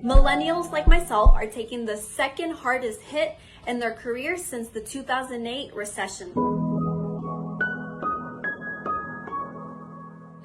Millennials like myself are taking the second hardest hit in their careers since the 2008 recession.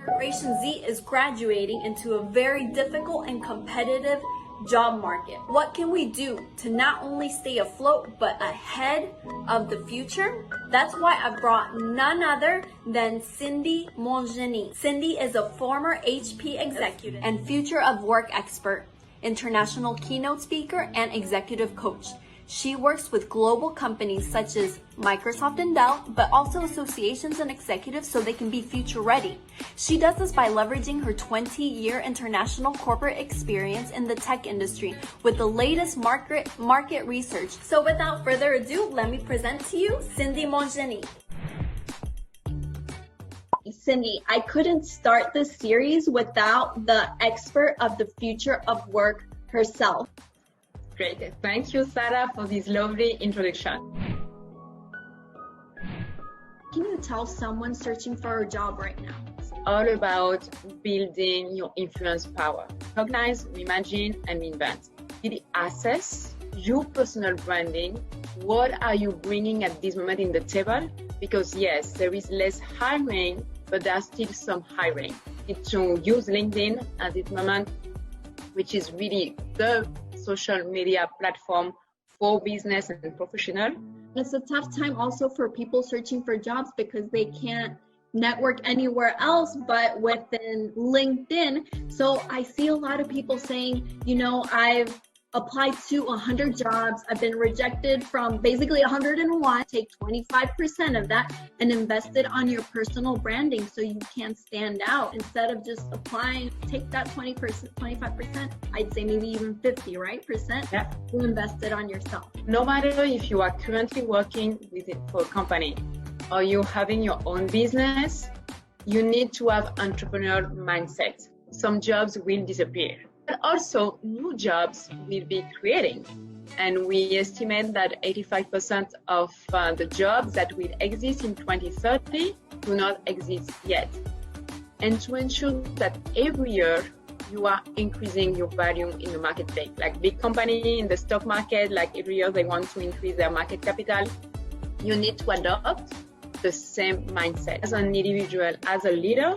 Generation Z is graduating into a very difficult and competitive job market. What can we do to not only stay afloat but ahead of the future? That's why I brought none other than Cindy Montgenie. Cindy is a former HP executive and future of work expert, international keynote speaker, and executive coach. She works with global companies such as Microsoft and Dell, but also associations and executives so they can be future ready. She does this by leveraging her 20-year international corporate experience in the tech industry with the latest market research. So without further ado, let me present to you Cindy Montgenie. Cindy, I couldn't start this series without the expert of the future of work herself. Great. Thank you, Sarah, for this lovely introduction. Can you tell someone searching for a job right now? It's all about building your influence power. Recognize, reimagine, and reinvent. Really assess your personal branding. What are you bringing at this moment in the table? Because yes, there is less hiring, but there's still some hiring. It's to use LinkedIn at this moment, which is really the social media platform for business and professional. It's a tough time also for people searching for jobs because they can't network anywhere else but within LinkedIn. So I see a lot of people saying, you know, I've applied to 100 jobs. I've been rejected from basically 101. Take 25% of that and invest it on your personal branding so you can stand out. Instead of just applying, take that 20%, 25%, I'd say maybe even 50, right? Yeah. To invest it on yourself. No matter if you are currently working for a company or you're having your own business, you need to have entrepreneurial mindset. Some jobs will disappear. But also, new jobs will be creating. And we estimate that 85% of the jobs that will exist in 2030 do not exist yet. And to ensure that every year you are increasing your value in the marketplace. Like big company in the stock market, like every year they want to increase their market capital, you need to adopt the same mindset as an individual, as a leader,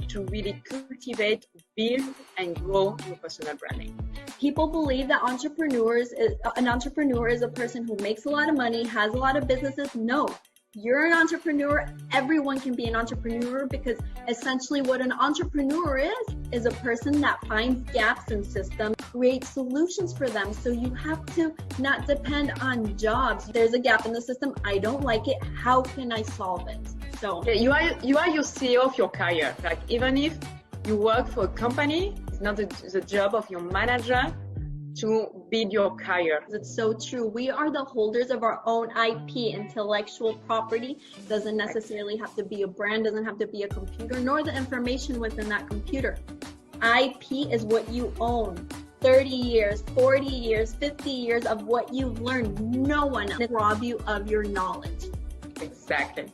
to really cultivate, build, and grow your personal branding. People believe that an entrepreneur is a person who makes a lot of money, has a lot of businesses. No, you're an entrepreneur. Everyone can be an entrepreneur because essentially what an entrepreneur is a person that finds gaps in systems, creates solutions for them. So you have to not depend on jobs. There's a gap in the system. I don't like it. How can I solve it? So you are your CEO of your career. Like even if you work for a company, it's not the job of your manager to build your career. It's so true. We are the holders of our own IP, intellectual property. Doesn't necessarily have to be a brand, doesn't have to be a computer, nor the information within that computer. IP is what you own. 30 years, 40 years, 50 years of what you've learned. No one can rob you of your knowledge. Exactly.